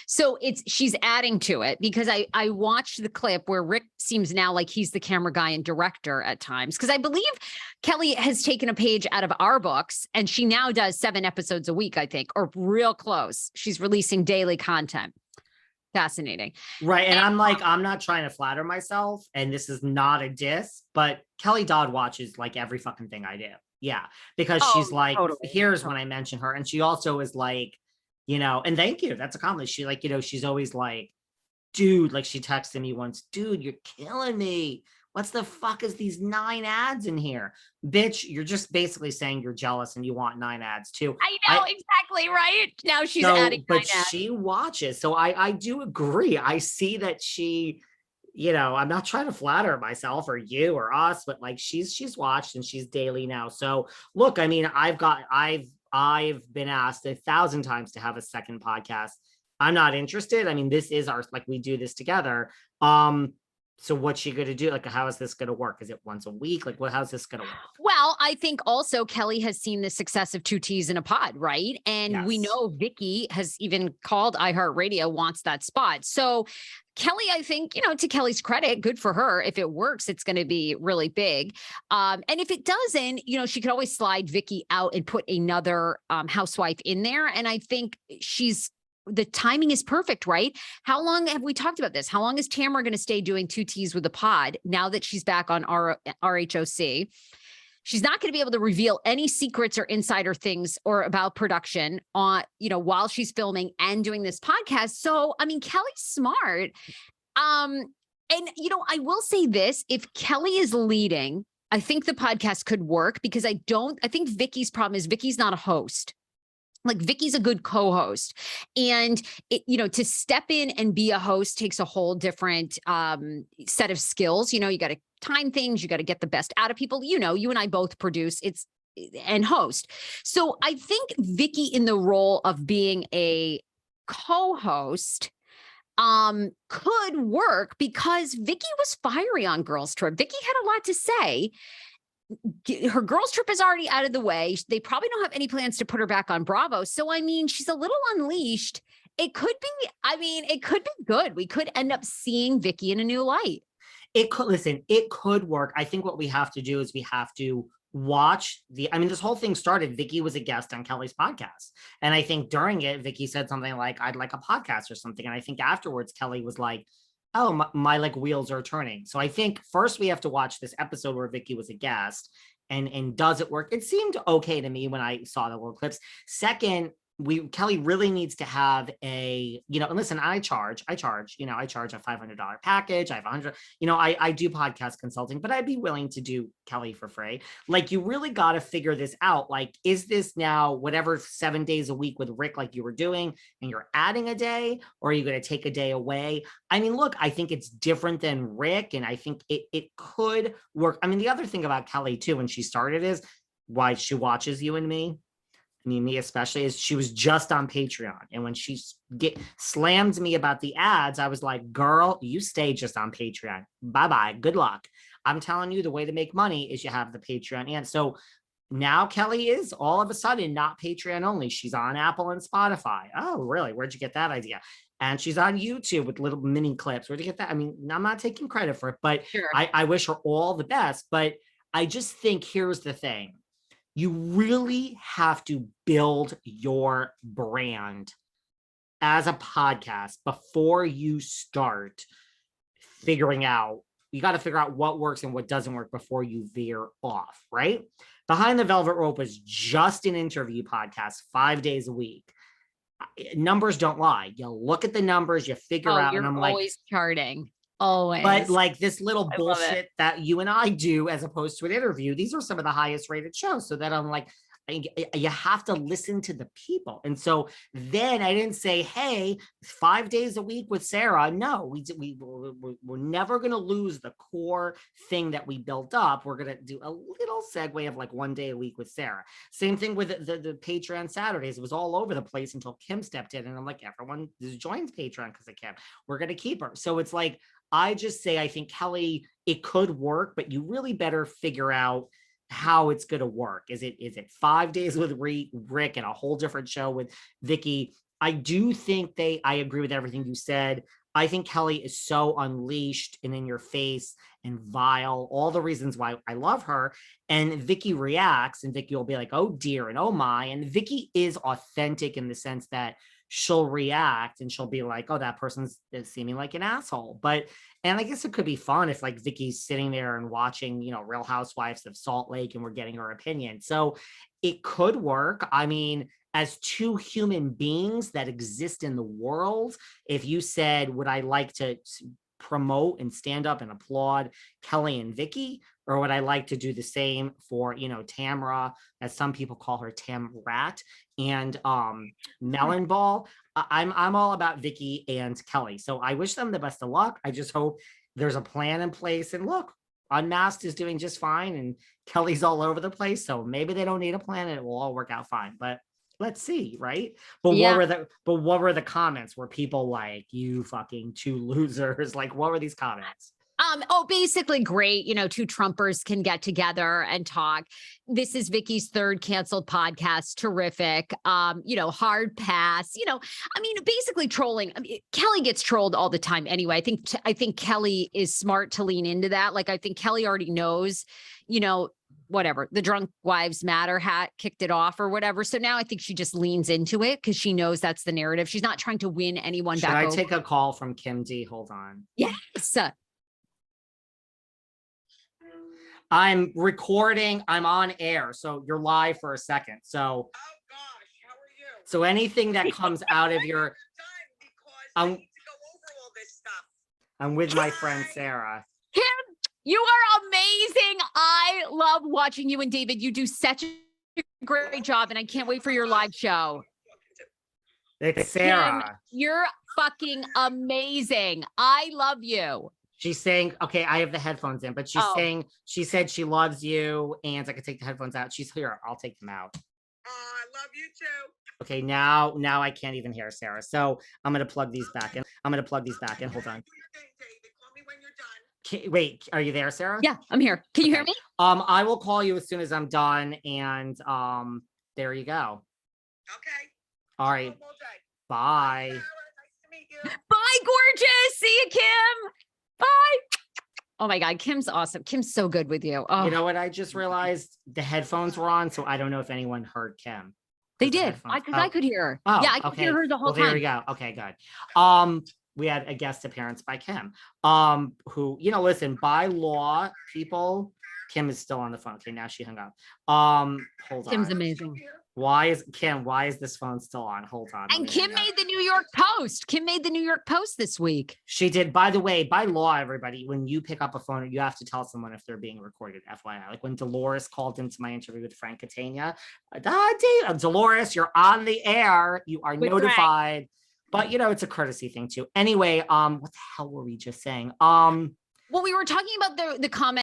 So she's adding to it because I watched the clip where Rick seems now like he's the camera guy and director at times. Because I believe Kelly has taken a page out of our books and she now does 7 episodes a week, I think, or real close. She's releasing daily content. Fascinating. Right. And I'm like, I'm not trying to flatter myself, and this is not a diss, but Kelly Dodd watches like every fucking thing I do. Yeah. Because she's like, totally. Here's when I mention her. And she also is like, and thank you. That's a compliment. She like, she's always like, dude, like she texted me once, dude, you're killing me. What's the fuck is these 9 ads in here? Bitch, you're just basically saying you're jealous and you want 9 ads too. I know, exactly right. Now she's adding 9 ads. But she watches. So I do agree. I see that she, I'm not trying to flatter myself or you or us, but like she's watched and she's daily now. So look, I mean, I've been asked 1,000 times to have a second podcast. I'm not interested. I mean, this is we do this together. So what's she going to do? Like, how is this going to work? Is it once a week? Like, how's this going to work? Well, I think also Kelly has seen the success of 2 T's in a pod, right? And we know Vicky has even called iHeartRadio, wants that spot. So Kelly, I think, to Kelly's credit, good for her. If it works, it's going to be really big. And if it doesn't, she could always slide Vicky out and put another housewife in there. And I think the timing is perfect, right? How long have we talked about this? How long is Tamara going to stay doing 2 T's with the pod now that she's back on RHOC? She's not going to be able to reveal any secrets or insider things or about production while she's filming and doing this podcast. So, I mean, Kelly's smart. And, I will say this, if Kelly is leading, I think the podcast could work because I think Vicky's problem is Vicky's not a host. Like Vicky's a good co-host, and to step in and be a host takes a whole different set of skills. You got to time things, you got to get the best out of people. You and I both produce and host. So I think Vicky in the role of being a co-host could work because Vicky was fiery on Girls Trip. Vicky had a lot to say. Her girls trip is already out of the way. They probably don't have any plans to put her back on Bravo. So, I mean, she's a little unleashed. It could be good. We could end up seeing Vicky in a new light. It could work. I think what we have to do is we have to watch this whole thing started. Vicky was a guest on Kelly's podcast. And I think during it, Vicky said something like, I'd like a podcast or something. And I think afterwards, Kelly was like, oh, my like wheels are turning. So I think first we have to watch this episode where Vicky was a guest and does it work? It seemed okay to me when I saw the little clips. Second, Kelly really needs to have and listen, I charge a $500 package. I have 100, I do podcast consulting, but I'd be willing to do Kelly for free. Like, you really got to figure this out. Like, is this now whatever 7 days a week with Rick, like you were doing, and you're adding a day, or are you going to take a day away? I mean, look, I think it's different than Rick, and I think it could work. I mean, the other thing about Kelly too, when she started, is why she watches you and me. Me especially, is she was just on Patreon. And when she slammed me about the ads, I was like, girl, you stay just on Patreon. Bye-bye. Good luck. I'm telling you, the way to make money is you have the Patreon. And so now Kelly is all of a sudden not Patreon only. She's on Apple and Spotify. Oh, really? Where'd you get that idea? And she's on YouTube with little mini clips. Where'd you get that? I mean, I'm not taking credit for it, but sure. I wish her all the best. But I just think here's the thing. You really have to build your brand as a podcast before you start figuring out. You got to figure out what works and what doesn't work before you veer off, right? Behind the Velvet Rope is just an interview podcast 5 days a week. Numbers don't lie. You look at the numbers, you figure out, and I'm always charting. Always. But like this little bullshit that you and I do as opposed to an interview, these are some of the highest rated shows. So that I'm like, you have to listen to the people. And so then I didn't say, hey, 5 days a week with Sarah. No, we're never going to lose the core thing that we built up. We're going to do a little segue of like 1 day a week with Sarah. Same thing with the Patreon Saturdays. It was all over the place until Kim stepped in. And I'm like, everyone joins Patreon because of Kim. We're going to keep her. So it's like, I just say, I think Kelly, it could work, but you really better figure out how it's going to work. Is it 5 days with Rick and a whole different show with Vicky? I do think I agree with everything you said. I think Kelly is so unleashed and in your face and vile, all the reasons why I love her. And Vicky reacts, and Vicky will be like, oh dear, and oh my. And Vicky is authentic in the sense that she'll react and she'll be like, oh, that person's seeming like an asshole. And I guess it could be fun if like Vicky's sitting there and watching, Real Housewives of Salt Lake and we're getting her opinion. So it could work. I mean, as two human beings that exist in the world, if you said, would I like to promote and stand up and applaud Kelly and Vicky, or would I like to do the same for, Tamra, as some people call her, Tam Rat, and Melon Ball? I'm all about Vicky and Kelly. So I wish them the best of luck. I just hope there's a plan in place. And look, Unmasked is doing just fine, and Kelly's all over the place. So maybe they don't need a plan and it will all work out fine. But let's see, right? But yeah. What were the comments? Were people like, you fucking two losers? Like, what were these comments? Basically great. Two Trumpers can get together and talk. This is Vicky's third canceled podcast. Terrific. Hard pass. Basically trolling. Kelly gets trolled all the time anyway. I think Kelly is smart to lean into that. Like, I think Kelly already knows, whatever, the Drunk Wives Matter hat kicked it off or whatever. So now I think she just leans into it because she knows that's the narrative. She's not trying to win anyone back. Should I take a call from Kim D? Hold on. Yes. I'm recording. I'm on air. So you're live for a second. So, oh gosh, how are you? So anything that comes out of your, I need to go over all this stuff. I'm with my friend Sarah. Kim, you are amazing. I love watching you and David. You do such a great job, and I can't wait for your live show. It's Sarah. Kim, you're fucking amazing. I love you. She's saying, okay, I have the headphones in, but she said she loves you, and I can take the headphones out. She's here. I'll take them out. I love you too. Okay, now I can't even hear Sarah. So I'm going to plug these back in. Hold on. Do your thing, David. Call me when you're done. Wait, are you there, Sarah? Yeah, I'm here. Can you hear me? I will call you as soon as I'm done, and there you go. Okay. All right. Bye. Sarah, nice to meet you. Bye, gorgeous. See you, Kim. Bye. Oh my God, Kim's awesome. Kim's so good with you. Oh. You know what? I just realized the headphones were on, so I don't know if anyone heard Kim. They did, because I could hear her. Oh, yeah, I could hear her the whole time. There we go. Okay, good. We had a guest appearance by Kim, who, listen, by law, people, Kim is still on the phone. Okay, now she hung up. Hold on. Kim's amazing. Why is this phone still on? Hold on. And Kim made the New York Post. Kim made the New York Post this week. She did. By the way, by law, everybody, when you pick up a phone, you have to tell someone if they're being recorded, FYI. Like when Dolores called into my interview with Frank Catania, Dolores, you're on the air. You are notified. But, it's a courtesy thing too. Anyway, what the hell were we just saying? Well, we were talking about the comment